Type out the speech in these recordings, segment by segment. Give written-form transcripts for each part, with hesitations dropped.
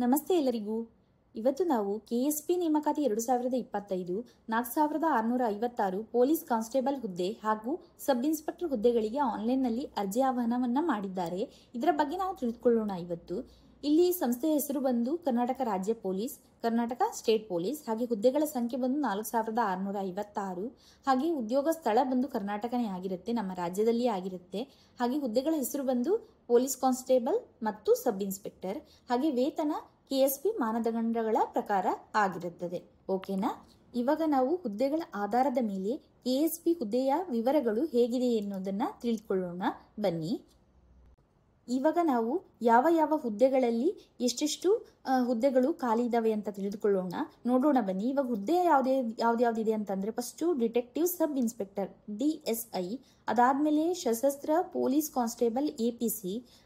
ನಮಸ್ತೆ ಎಲ್ಲರಿಗೂ. ಇವತ್ತು ನಾವು ಕೆಎಸ್ಪಿ ನೇಮಕಾತಿ 2025 4656 ಪೊಲೀಸ್ ಕಾನ್ಸ್ಟೇಬಲ್ ಹುದ್ದೆ ಹಾಗೂ ಸಬ್ ಇನ್ಸ್ಪೆಕ್ಟರ್ ಹುದ್ದೆಗಳಿಗೆ ಆನ್ಲೈನ್ನಲ್ಲಿ ಅರ್ಜಿ ಆಹ್ವಾನವನ್ನ ಮಾಡಿದ್ದಾರೆ. ಇದರ ಬಗ್ಗೆ ನಾವು ತಿಳಿದುಕೊಳ್ಳೋಣ. ಇವತ್ತು ಇಲ್ಲಿ ಸಂಸ್ಥೆಯ ಹೆಸರು ಬಂದು ಕರ್ನಾಟಕ ರಾಜ್ಯ ಪೊಲೀಸ್, ಕರ್ನಾಟಕ ಸ್ಟೇಟ್ ಪೊಲೀಸ್. ಹಾಗೆ ಹುದ್ದೆಗಳ ಸಂಖ್ಯೆ ಬಂದು 4656. ಹಾಗೆ ಉದ್ಯೋಗ ಸ್ಥಳ ಬಂದು ಕರ್ನಾಟಕನೇ ಆಗಿರುತ್ತೆ, ನಮ್ಮ ರಾಜ್ಯದಲ್ಲಿ ಆಗಿರುತ್ತೆ. ಹಾಗೆ ಹುದ್ದೆಗಳ ಹೆಸರು ಬಂದು ಪೊಲೀಸ್ ಕಾನ್ಸ್ಟೇಬಲ್ ಮತ್ತು ಸಬ್ ಇನ್ಸ್ಪೆಕ್ಟರ್. ಹಾಗೆ ವೇತನ ಕೆಎಸ್ಪಿ ಮಾನದಂಡಗಳ ಪ್ರಕಾರ ಆಗಿರುತ್ತದೆ. ಓಕೆನಾ? ಇವಾಗ ನಾವು ಹುದ್ದೆಗಳ ಆಧಾರದ ಮೇಲೆ ಕೆಎಸ್ಪಿ ಹುದ್ದೆಯ ವಿವರಗಳು ಹೇಗಿದೆ ಎನ್ನುವುದನ್ನ ತಿಳಿದುಕೊಳ್ಳೋಣ. ಬನ್ನಿ. ಇವಾಗ ನಾವು ಯಾವ ಯಾವ ಹುದ್ದೆಗಳಲ್ಲಿ ಎಷ್ಟೆಷ್ಟು ಹುದ್ದೆಗಳು ಖಾಲಿ ಇದಾವೆ ಅಂತ ತಿಳಿದುಕೊಳ್ಳೋಣ. ನೋಡೋಣ ಬನ್ನಿ. ಇವಾಗ ಹುದ್ದೆ ಯಾವ್ದ್ಯಾವ್ದಿದೆ ಅಂತಂದ್ರೆ, first detective sub inspector DSI, ಅದಾದ್ಮೇಲೆ ಸಶಸ್ತ್ರ ಪೊಲೀಸ್ ಕಾನ್ಸ್ಟೇಬಲ್ APC,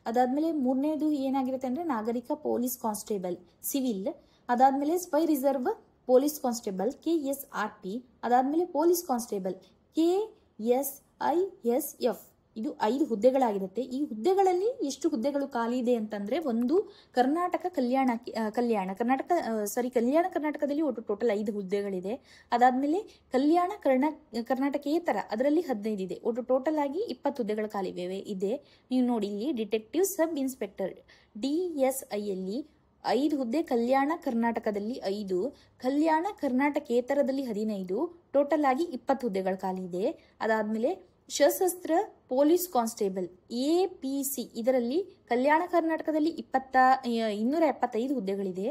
ಅದಾದ್ಮೇಲೆ ಮೂರನೇದು ಏನಾಗಿರುತ್ತೆ ಅಂದ್ರೆ ನಾಗರಿಕ ಪೊಲೀಸ್ ಕಾನ್ಸ್ಟೇಬಲ್ ಸಿವಿಲ್, ಅದಾದ್ಮೇಲೆ spy reserve police constable KSRP, ಅದಾದ್ಮೇಲೆ ಪೊಲೀಸ್ ಕಾನ್ಸ್ಟೇಬಲ್ KSISF. ಇದು 5 ಹುದ್ದೆಗಳಾಗಿರುತ್ತೆ. ಈ ಹುದ್ದೆಗಳಲ್ಲಿ ಎಷ್ಟು ಹುದ್ದೆಗಳು ಖಾಲಿ ಇದೆ ಅಂತಂದ್ರೆ, ಒಂದು ಕಲ್ಯಾಣ ಕರ್ನಾಟಕದಲ್ಲಿ ಒಟ್ಟು ಟೋಟಲ್ 5 ಹುದ್ದೆಗಳಿದೆ. ಅದಾದ್ಮೇಲೆ ಕರ್ನಾಟಕೇತರ ಅದರಲ್ಲಿ 15 ಇದೆ. ಒಟ್ಟು ಟೋಟಲ್ ಆಗಿ 20 ಹುದ್ದೆಗಳು ಖಾಲಿ ಇದೆ. ನೀವು ನೋಡಿ, ಇಲ್ಲಿ ಡಿಟೆಕ್ಟಿವ್ ಸಬ್ ಇನ್ಸ್ಪೆಕ್ಟರ್ DSI ಯಲ್ಲಿ 5 ಹುದ್ದೆ, ಕಲ್ಯಾಣ ಕರ್ನಾಟಕದಲ್ಲಿ 5, ಕಲ್ಯಾಣ ಕರ್ನಾಟಕೇತರದಲ್ಲಿ 15, ಟೋಟಲ್ ಆಗಿ 20 ಹುದ್ದೆಗಳು ಖಾಲಿ ಇದೆ. ಅದಾದ್ಮೇಲೆ ಸಶಸ್ತ್ರ ಪೊಲೀಸ್ ಕಾನ್ಸ್ಟೇಬಲ್ APC, ಇದರಲ್ಲಿ ಕಲ್ಯಾಣ ಕರ್ನಾಟಕದಲ್ಲಿ 275 ಹುದ್ದೆಗಳಿದೆ.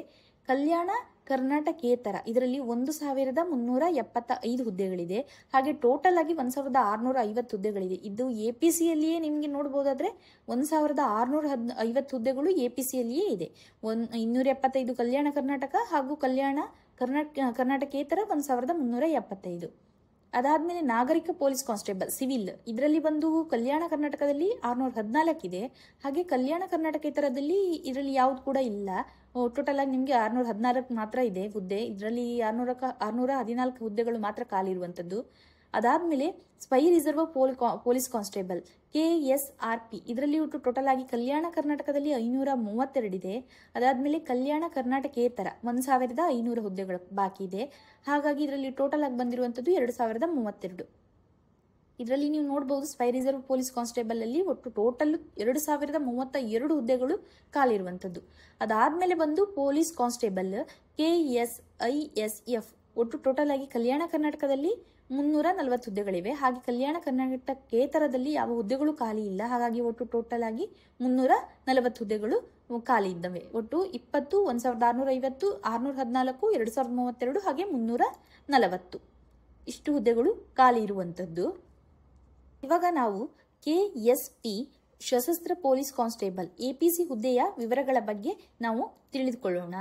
ಕಲ್ಯಾಣ ಕರ್ನಾಟಕೇತರ ಇದರಲ್ಲಿ 1375 ಹುದ್ದೆಗಳಿದೆ. ಹಾಗೆ ಟೋಟಲ್ ಆಗಿ 1650 ಹುದ್ದೆಗಳಿದೆ. ಇದು APC ಯಲ್ಲಿಯೇ ನಿಮ್ಗೆ ನೋಡಬಹುದಾದ್ರೆ 1650 ಹುದ್ದೆಗಳು APC ಯಲ್ಲಿಯೇ ಇದೆ. 275 ಕಲ್ಯಾಣ ಕರ್ನಾಟಕ ಹಾಗೂ ಕರ್ನಾಟಕೇತರ 1375. ಅದಾದ್ಮೇಲೆ ನಾಗರಿಕ ಪೊಲೀಸ್ ಕಾನ್ಸ್ಟೇಬಲ್ ಸಿವಿಲ್, ಇದರಲ್ಲಿ ಬಂದು ಕಲ್ಯಾಣ ಕರ್ನಾಟಕದಲ್ಲಿ 614 ಇದೆ. ಹಾಗೆ ಕಲ್ಯಾಣ ಕರ್ನಾಟಕೇತರದಲ್ಲಿ ಇದರಲ್ಲಿ ಯಾವ್ದು ಕೂಡ ಇಲ್ಲ. ಟೋಟಲ್ ಆಗಿ ನಿಮ್ಗೆ 614 ಮಾತ್ರ ಇದೆ ಹುದ್ದೆ. ಇದರಲ್ಲಿ 614 ಹುದ್ದೆಗಳು ಮಾತ್ರ ಖಾಲಿ ಇರುವಂತದ್ದು. ಅದಾದ್ಮೇಲೆ spy reserve police constable KSRP, ಇದರಲ್ಲಿ ಒಟ್ಟು ಟೋಟಲ್ ಆಗಿ ಕಲ್ಯಾಣ ಕರ್ನಾಟಕದಲ್ಲಿ 532 ಇದೆ. ಅದಾದ್ಮೇಲೆ ಕಲ್ಯಾಣ ಕರ್ನಾಟಕೇತರ 1500 ಹುದ್ದೆಗಳು ಬಾಕಿ ಇದೆ. ಹಾಗಾಗಿ ಇದರಲ್ಲಿ ಟೋಟಲ್ ಆಗಿ ಬಂದಿರುವಂತದ್ದು 2032. ಇದರಲ್ಲಿ ನೀವು ನೋಡಬಹುದು, ಸ್ಪೈ ರಿಸರ್ವ್ ಪೊಲೀಸ್ ಕಾನ್ಸ್ಟೇಬಲ್ ಅಲ್ಲಿ ಒಟ್ಟು ಟೋಟಲ್ 2032 ಹುದ್ದೆಗಳು ಖಾಲಿ ಇರುವಂತದ್ದು. ಅದಾದ್ಮೇಲೆ ಬಂದು ಪೊಲೀಸ್ ಕಾನ್ಸ್ಟೇಬಲ್ KSISF, ಒಟ್ಟು ಟೋಟಲ್ ಆಗಿ ಕಲ್ಯಾಣ ಕರ್ನಾಟಕದಲ್ಲಿ 340 ಹುದ್ದೆಗಳಿವೆ. ಹಾಗೆ ಕಲ್ಯಾಣ ಕರ್ನಾಟಕೇತರದಲ್ಲಿ ಯಾವ ಹುದ್ದೆಗಳು ಖಾಲಿ ಇಲ್ಲ. ಹಾಗಾಗಿ ಒಟ್ಟು ಟೋಟಲ್ ಆಗಿ 340 ಹುದ್ದೆಗಳು ಖಾಲಿ ಇದ್ದಾವೆ. ಒಟ್ಟು 20, 1650, 614, 2032 ಹಾಗೆ 340 ಇಷ್ಟು ಹುದ್ದೆಗಳು ಖಾಲಿ ಇರುವಂತದ್ದು. ಇವಾಗ ನಾವು KSP ಸಶಸ್ತ್ರ ಪೊಲೀಸ್ ಕಾನ್ಸ್ಟೇಬಲ್ APC ಹುದ್ದೆಯ ವಿವರಗಳ ಬಗ್ಗೆ ನಾವು ತಿಳಿದುಕೊಳ್ಳೋಣ.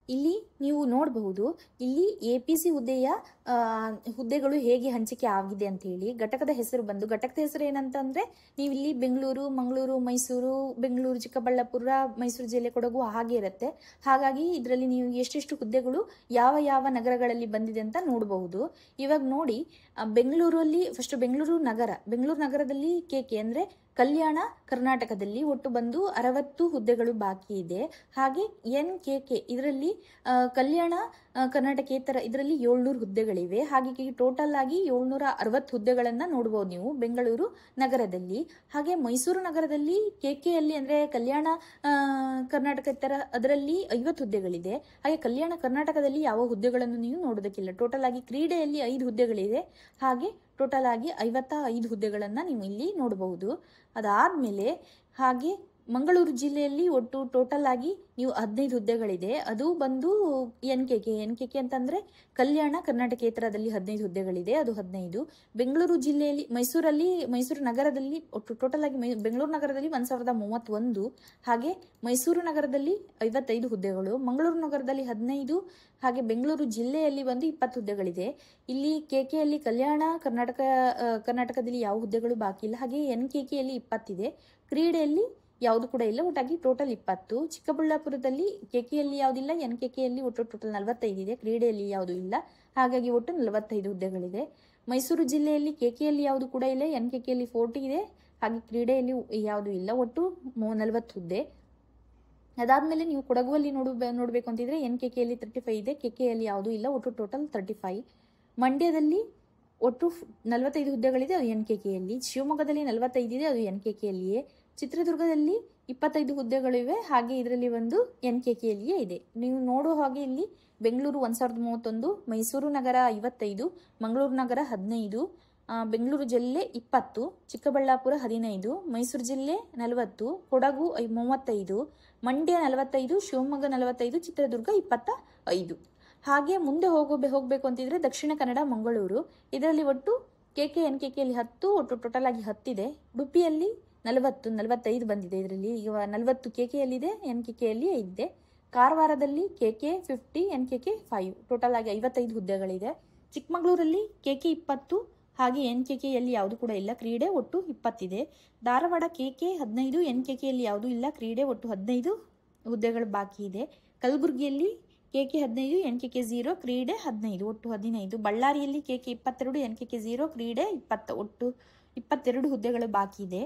ಇಲ್ಲಿ ನೀವು ನೋಡಬಹುದು, ಇಲ್ಲಿ APC ಹುದ್ದೆಯ ಹುದ್ದೆಗಳು ಹೇಗೆ ಹಂಚಿಕೆ ಆಗಿದೆ ಅಂತ ಹೇಳಿ. ಘಟಕದ ಹೆಸರು ಏನಂತಂದ್ರೆ, ನೀವು ಇಲ್ಲಿ ಬೆಂಗಳೂರು, ಮಂಗಳೂರು, ಮೈಸೂರು, ಬೆಂಗಳೂರು, ಚಿಕ್ಕಬಳ್ಳಾಪುರ, ಮೈಸೂರು ಜಿಲ್ಲೆ, ಕೊಡಗು ಹಾಗೆ ಇರುತ್ತೆ. ಹಾಗಾಗಿ ಇದರಲ್ಲಿ ನೀವು ಎಷ್ಟೆಷ್ಟು ಹುದ್ದೆಗಳು ಯಾವ ಯಾವ ನಗರಗಳಲ್ಲಿ ಬಂದಿದೆ ಅಂತ ನೋಡಬಹುದು. ಇವಾಗ ನೋಡಿ, ಬೆಂಗಳೂರಲ್ಲಿ ಫಸ್ಟ್ ಬೆಂಗಳೂರು ನಗರದಲ್ಲಿ KK ಅಂದ್ರೆ ಕಲ್ಯಾಣ ಕರ್ನಾಟಕದಲ್ಲಿ ಒಟ್ಟು ಬಂದು 60 ಹುದ್ದೆಗಳು ಬಾಕಿ ಇದೆ. ಹಾಗೆ NKK ಇದರಲ್ಲಿ ಕಲ್ಯಾಣ ಕರ್ನಾಟಕೇತರ ಇದರಲ್ಲಿ 700 ಹುದ್ದೆಗಳಿವೆ. ಹಾಗೆ ಟೋಟಲ್ ಆಗಿ 760 ಹುದ್ದೆಗಳನ್ನ ನೋಡಬಹುದು ನೀವು ಬೆಂಗಳೂರು ನಗರದಲ್ಲಿ. ಹಾಗೆ ಮೈಸೂರು ನಗರದಲ್ಲಿ KK ಯಲ್ಲಿ ಅಂದ್ರೆ ಕಲ್ಯಾಣ ಕರ್ನಾಟಕೇತರ ಅದರಲ್ಲಿ 50 ಹುದ್ದೆಗಳಿದೆ. ಹಾಗೆ ಕಲ್ಯಾಣ ಕರ್ನಾಟಕದಲ್ಲಿ ಯಾವ ಹುದ್ದೆಗಳನ್ನು ನೀವು ನೋಡೋದಕ್ಕಿಲ್ಲ. ಟೋಟಲ್ ಆಗಿ ಕ್ರೀಡೆಯಲ್ಲಿ 5 ಹುದ್ದೆಗಳಿದೆ. ಹಾಗೆ ಟೋಟಲ್ ಆಗಿ 55 ಹುದ್ದೆಗಳನ್ನ ನೀವು ಇಲ್ಲಿ ನೋಡಬಹುದು. ಅದಾದ್ಮೇಲೆ ಹಾಗೆ ಮಂಗಳೂರು ಜಿಲ್ಲೆಯಲ್ಲಿ ಒಟ್ಟು ಟೋಟಲ್ ಆಗಿ ನೀವು 15 ಹುದ್ದೆಗಳಿದೆ. ಅದು ಬಂದು NKK ಅಂತಂದ್ರೆ ಕಲ್ಯಾಣ ಕರ್ನಾಟಕೇತರದಲ್ಲಿ 15 ಹುದ್ದೆಗಳಿದೆ, ಅದು 15. ಬೆಂಗಳೂರು ಜಿಲ್ಲೆಯಲ್ಲಿ ಮೈಸೂರು ನಗರದಲ್ಲಿ ಒಟ್ಟು ಟೋಟಲ್ ಆಗಿ ಬೆಂಗಳೂರು ನಗರದಲ್ಲಿ 1031. ಹಾಗೆ ಮೈಸೂರು ನಗರದಲ್ಲಿ 55 ಹುದ್ದೆಗಳು, ಮಂಗಳೂರು ನಗರದಲ್ಲಿ 15. ಹಾಗೆ ಬೆಂಗಳೂರು ಜಿಲ್ಲೆಯಲ್ಲಿ ಒಂದು 20 ಹುದ್ದೆಗಳಿದೆ. ಇಲ್ಲಿ KK ಯಲ್ಲಿ ಕಲ್ಯಾಣ ಕರ್ನಾಟಕದಲ್ಲಿ ಯಾವ ಹುದ್ದೆಗಳು ಬಾಕಿ ಇಲ್ಲ. ಹಾಗೆ NKK ಯಲ್ಲಿ 20 ಇದೆ. ಕ್ರೀಡೆಯಲ್ಲಿ ಯಾವುದು ಕೂಡ ಇಲ್ಲ. ಒಟ್ಟಾಗಿ ಟೋಟಲ್ 20. ಚಿಕ್ಕಬಳ್ಳಾಪುರದಲ್ಲಿ KK ಯಲ್ಲಿ ಯಾವುದಿಲ್ಲ, NKK ಯಲ್ಲಿ ಒಟ್ಟು ಟೋಟಲ್ 45 ಇದೆ. ಕ್ರೀಡೆಯಲ್ಲಿ ಯಾವುದು ಇಲ್ಲ. ಹಾಗಾಗಿ ಒಟ್ಟು 45 ಹುದ್ದೆಗಳಿದೆ. ಮೈಸೂರು ಜಿಲ್ಲೆಯಲ್ಲಿ KK ಯಲ್ಲಿ ಯಾವುದು ಕೂಡ ಇಲ್ಲ, NKK ಯಲ್ಲಿ 40 ಇದೆ. ಹಾಗೆ ಕ್ರೀಡೆಯಲ್ಲಿ ಯಾವುದು ಇಲ್ಲ. ಒಟ್ಟು 40 ಹುದ್ದೆ. ಅದಾದ್ಮೇಲೆ ನೀವು ಕೊಡಗುವಲ್ಲಿ ನೋಡಬೇಕು ಅಂತಿದ್ರೆ NKKಯಲ್ಲಿ 35 ಇದೆ, KKಯಲ್ಲಿ ಯಾವುದೂ ಇಲ್ಲ, ಒಟ್ಟು ಟೋಟಲ್ 35. ಮಂಡ್ಯದಲ್ಲಿ ಒಟ್ಟು 45 ಹುದ್ದೆಗಳಿದೆ, ಅದು NKKಯಲ್ಲಿ. ಶಿವಮೊಗ್ಗದಲ್ಲಿ 45 ಇದೆ, ಅದು NKKಯಲ್ಲಿಯೇ. ಚಿತ್ರದುರ್ಗದಲ್ಲಿ 25 ಹುದ್ದೆಗಳಿವೆ, ಹಾಗೆ ಇದರಲ್ಲಿ ಒಂದು NKKಯಲ್ಲಿಯೇ ಇದೆ. ನೀವು ನೋಡೋ ಹಾಗೆ ಇಲ್ಲಿ ಬೆಂಗಳೂರು 1031, ಮೈಸೂರು ನಗರ 55, ಮಂಗಳೂರು ನಗರ 15, ಬೆಂಗಳೂರು ಜಿಲ್ಲೆ 20, ಚಿಕ್ಕಬಳ್ಳಾಪುರ 15, ಮೈಸೂರು ಜಿಲ್ಲೆ 40, ಕೊಡಗು 35, ಮಂಡ್ಯ 45, ಶಿವಮೊಗ್ಗ 45, ಚಿತ್ರದುರ್ಗ 25. ಹಾಗೆ ಮುಂದೆ ಹೋಗಬೇಕು ಅಂತಿದ್ರೆ ದಕ್ಷಿಣ ಕನ್ನಡ ಮಂಗಳೂರು, ಇದರಲ್ಲಿ ಒಟ್ಟು NKKಯಲ್ಲಿ 10, ಒಟ್ಟು ಟೋಟಲ್ ಆಗಿ 10 ಇದೆ. ಉಡುಪಿಯಲ್ಲಿ 45 ಬಂದಿದೆ, ಇದರಲ್ಲಿ ಈಗ 40 KKಯಲ್ಲಿದೆ, NKKಯಲ್ಲಿ 5 ಇದೆ. ಕಾರವಾರದಲ್ಲಿ KK 50, NKK 5, ಟೋಟಲ್ ಆಗಿ 55 ಹುದ್ದೆಗಳಿದೆ. ಚಿಕ್ಕಮಗಳೂರಲ್ಲಿ KK 20, ಹಾಗೆ NKKಯಲ್ಲಿ ಯಾವುದು ಕೂಡ ಇಲ್ಲ, ಕ್ರೀಡೆ ಒಟ್ಟು 20 ಇದೆ. ಧಾರವಾಡ KK 15, NKKಯಲ್ಲಿ ಯಾವುದೂ ಇಲ್ಲ, ಕ್ರೀಡೆ ಒಟ್ಟು 15 ಹುದ್ದೆಗಳು ಬಾಕಿ ಇದೆ. ಕಲಬುರಗಿಯಲ್ಲಿ KK 15, NKK 0, ಕ್ರೀಡೆ 15, ಒಟ್ಟು 15. ಬಳ್ಳಾರಿಯಲ್ಲಿ KK 22, NKK 0, ಕ್ರೀಡೆ 20, ಒಟ್ಟು 22 ಹುದ್ದೆಗಳು ಬಾಕಿ ಇದೆ.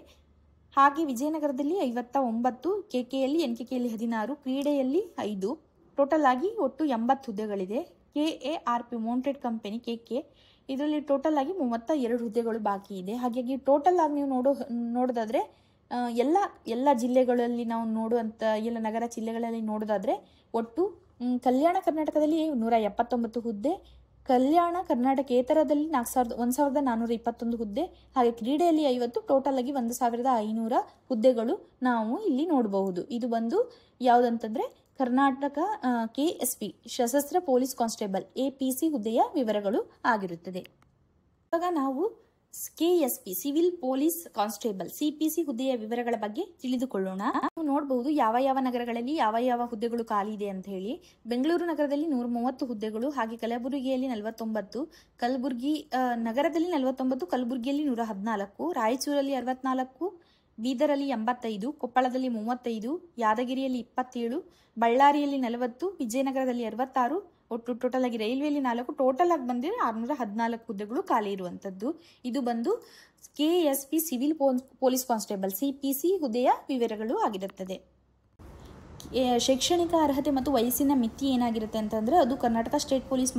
ಹಾಗೆ ವಿಜಯನಗರದಲ್ಲಿ 59, KKಯಲ್ಲಿ NKKಯಲ್ಲಿ 16, ಕ್ರೀಡೆಯಲ್ಲಿ 5, ಟೋಟಲ್ ಆಗಿ ಒಟ್ಟು 80 ಹುದ್ದೆಗಳಿದೆ. KARP ಮೌಂಟೆಡ್ ಕಂಪನಿ KK, ಇದರಲ್ಲಿ ಟೋಟಲ್ ಆಗಿ 32 ಹುದ್ದೆಗಳು ಬಾಕಿ ಇದೆ. ಹಾಗಾಗಿ ಟೋಟಲ್ ಆಗಿ ನೀವು ನೋಡೋದಾದ್ರೆ ಎಲ್ಲ ಜಿಲ್ಲೆಗಳಲ್ಲಿ ನಾವು ನೋಡುವಂಥ ಎಲ್ಲ ನಗರ ಜಿಲ್ಲೆಗಳಲ್ಲಿ ನೋಡೋದಾದ್ರೆ ಒಟ್ಟು ಕಲ್ಯಾಣ ಕರ್ನಾಟಕದಲ್ಲಿ 179 ಹುದ್ದೆ, ಕಲ್ಯಾಣ ಕರ್ನಾಟಕೇತರದಲ್ಲಿ 1421 ಹುದ್ದೆ, ಹಾಗೆ ಕ್ರೀಡೆಯಲ್ಲಿ 50, ಟೋಟಲ್ ಆಗಿ 1500 ಹುದ್ದೆಗಳು ನಾವು ಇಲ್ಲಿ ನೋಡಬಹುದು. ಇದು ಬಂದು ಯಾವುದಂತಂದ್ರೆ ಕರ್ನಾಟಕ KSP ಸಶಸ್ತ್ರ ಪೊಲೀಸ್ ಕಾನ್ಸ್ಟೇಬಲ್ APC ಹುದ್ದೆಯ ವಿವರಗಳು ಆಗಿರುತ್ತದೆ. ಇವಾಗ ನಾವು KSP civil police constable CPC ಹುದ್ದೆಯ ವಿವರಗಳ ಬಗ್ಗೆ ತಿಳಿದುಕೊಳ್ಳೋಣ. ನಾವು ನೋಡಬಹುದು ಯಾವ ನಗರಗಳಲ್ಲಿ ಯಾವ ಹುದ್ದೆಗಳು ಖಾಲಿ ಇದೆ ಅಂತ ಹೇಳಿ. ಬೆಂಗಳೂರು ನಗರದಲ್ಲಿ 130 ಹುದ್ದೆಗಳು, ಹಾಗೆ ಕಲಬುರಗಿಯಲ್ಲಿ 49, ಕಲಬುರಗಿ ನಗರದಲ್ಲಿ 49, ಕಲಬುರಗಿಯಲ್ಲಿ 114, ರಾಯಚೂರಲ್ಲಿ 64, ಬೀದರಲ್ಲಿ 85, ಕೊಪ್ಪಳದಲ್ಲಿ 35, ಯಾದಗಿರಿಯಲ್ಲಿ 27, ಬಳ್ಳಾರಿಯಲ್ಲಿ 40, ವಿಜಯನಗರದಲ್ಲಿ 66, ಒಟ್ಟು ಟೋಟಲ್ ಆಗಿ ರೈಲ್ವೆಯಲ್ಲಿ 4, ಟೋಟಲ್ ಆಗಿ ಬಂದಿದೆ 614 ಹುದ್ದೆಗಳು ಖಾಲಿ ಇರುವಂಥದ್ದು. ಇದು ಬಂದು KSP civil police constable CPC ಹುದ್ದೆಯ ವಿವರಗಳು ಆಗಿರುತ್ತದೆ. ಶೈಕ್ಷಣಿಕ ಅರ್ಹತೆ ಮತ್ತು ವಯಸ್ಸಿನ ಮಿತಿ ಏನಾಗಿರುತ್ತೆ ಅಂತಂದರೆ ಅದು ಕರ್ನಾಟಕ ಸ್ಟೇಟ್ ಪೊಲೀಸ್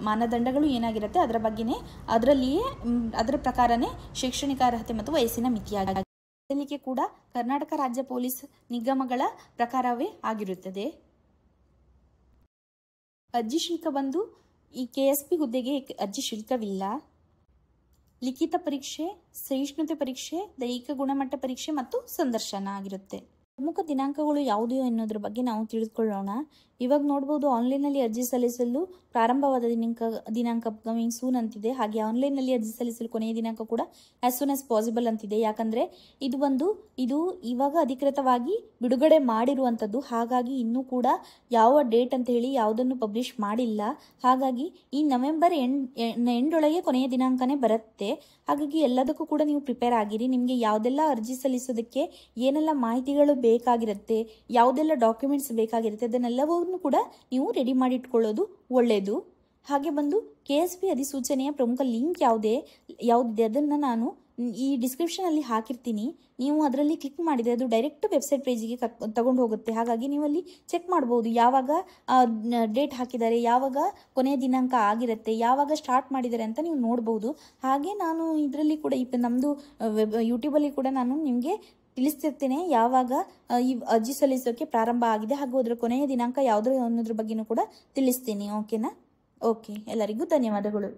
ಮಾನದಂಡಗಳು ಏನಾಗಿರುತ್ತೆ ಅದರ ಬಗ್ಗೆನೇ ಅದರ ಪ್ರಕಾರನೇ ಶೈಕ್ಷಣಿಕ ಅರ್ಹತೆ ಮತ್ತು ವಯಸ್ಸಿನ ಮಿತಿಯಾಗಿದೆ. ಸಲ್ಲಿಕೆ ಕೂಡ ಕರ್ನಾಟಕ ರಾಜ್ಯ ಪೊಲೀಸ್ ನಿಗಮಗಳ ಪ್ರಕಾರವೇ ಆಗಿರುತ್ತದೆ. ಅರ್ಜಿ ಶುಲ್ಕ ಬಂದು ಈ KSP ಹುದ್ದೆಗೆ ಅರ್ಜಿ ಶುಲ್ಕವಿಲ್ಲ. ಲಿಖಿತ ಪರೀಕ್ಷೆ, ಸಹಿಷ್ಣುತೆ ಪರೀಕ್ಷೆ, ದೈಹಿಕ ಗುಣಮಟ್ಟ ಪರೀಕ್ಷೆ ಮತ್ತು ಸಂದರ್ಶನ ಆಗಿರುತ್ತೆ. ಪ್ರಮುಖ ದಿನಾಂಕಗಳು ಯಾವುದು ಅನ್ನೋದ್ರ ಬಗ್ಗೆ ನಾವು ತಿಳಿದುಕೊಳ್ಳೋಣ. ಇವಾಗ ನೋಡ್ಬೋದು ಆನ್ಲೈನಲ್ಲಿ ಅರ್ಜಿ ಸಲ್ಲಿಸಲು ಪ್ರಾರಂಭವಾದ ದಿನಾಂಕ ಕಮಿಂಗ್ ಸೂನ್ ಅಂತಿದೆ. ಹಾಗೆ ಆನ್ಲೈನಲ್ಲಿ ಅರ್ಜಿ ಸಲ್ಲಿಸಲು ಕೊನೆಯ ದಿನಾಂಕ ಕೂಡ ಆಸ್ ಸೂನ್ ಆಸ್ ಪಾಸಿಬಲ್ ಅಂತಿದೆ. ಯಾಕಂದರೆ ಇದು ಇವಾಗ ಅಧಿಕೃತವಾಗಿ ಬಿಡುಗಡೆ ಮಾಡಿರುವಂಥದ್ದು. ಹಾಗಾಗಿ ಇನ್ನೂ ಕೂಡ ಯಾವ ಡೇಟ್ ಅಂತ ಹೇಳಿ ಯಾವುದನ್ನು ಪಬ್ಲಿಷ್ ಮಾಡಿಲ್ಲ. ಹಾಗಾಗಿ ಈ ನವೆಂಬರ್ ಎಂಡೊಳಗೆ ಕೊನೆಯ ದಿನಾಂಕನೇ ಬರುತ್ತೆ. ಹಾಗಾಗಿ ಎಲ್ಲದಕ್ಕೂ ಕೂಡ ನೀವು ಪ್ರಿಪೇರ್ ಆಗಿರಿ. ನಿಮಗೆ ಯಾವುದೆಲ್ಲ ಅರ್ಜಿ ಸಲ್ಲಿಸೋದಕ್ಕೆ ಏನೆಲ್ಲ ಮಾಹಿತಿಗಳು ಬೇಕಾಗಿರುತ್ತೆ, ಯಾವುದೆಲ್ಲ ಡಾಕ್ಯುಮೆಂಟ್ಸ್ ಬೇಕಾಗಿರುತ್ತೆ ಅದನ್ನೆಲ್ಲವನ್ನೂ ಕೂಡ ನೀವು ರೆಡಿ ಮಾಡಿ ಇಟ್ಕೊಳ್ಳೋದು ಒಳ್ಳೆಯದು. ಹಾಗೆ ಬಂದು KSP ಅಧಿಸೂಚನೆಯ ಪ್ರಮುಖ ಲಿಂಕ್ ಯಾವುದಿದೆ ಅದನ್ನು ನಾನು ಈ ಡಿಸ್ಕ್ರಿಪ್ಷನಲ್ಲಿ ಹಾಕಿರ್ತೀನಿ. ನೀವು ಅದರಲ್ಲಿ ಕ್ಲಿಕ್ ಮಾಡಿದರೆ ಅದು ಡೈರೆಕ್ಟ್ ವೆಬ್ಸೈಟ್ ಪೇಜಿಗೆ ತಗೊಂಡು ಹೋಗುತ್ತೆ. ಹಾಗಾಗಿ ನೀವು ಅಲ್ಲಿ ಚೆಕ್ ಮಾಡ್ಬೋದು ಯಾವಾಗ ಡೇಟ್ ಹಾಕಿದ್ದಾರೆ, ಯಾವಾಗ ಕೊನೆಯ ದಿನಾಂಕ ಆಗಿರುತ್ತೆ, ಯಾವಾಗ ಸ್ಟಾರ್ಟ್ ಮಾಡಿದ್ದಾರೆ ಅಂತ ನೀವು ನೋಡ್ಬೋದು. ಹಾಗೆ ನಾನು ಇದರಲ್ಲಿ ಕೂಡ ನಮ್ಮದು ಯೂಟ್ಯೂಬಲ್ಲಿ ಕೂಡ ನಾನು ನಿಮಗೆ ತಿಳಿಸ್ತಿರ್ತೇನೆ ಯಾವಾಗ ಈ ಅರ್ಜಿ ಸಲ್ಲಿಸೋಕೆ ಪ್ರಾರಂಭ ಆಗಿದೆ, ಹಾಗೂ ಅದರ ಕೊನೆಯ ದಿನಾಂಕ ಯಾವುದು ಅನ್ನೋದ್ರ ಬಗ್ಗೆನೂ ಕೂಡ ತಿಳಿಸ್ತೀನಿ. ಓಕೆನಾ? ಓಕೆ, ಎಲ್ಲರಿಗೂ ಧನ್ಯವಾದಗಳು.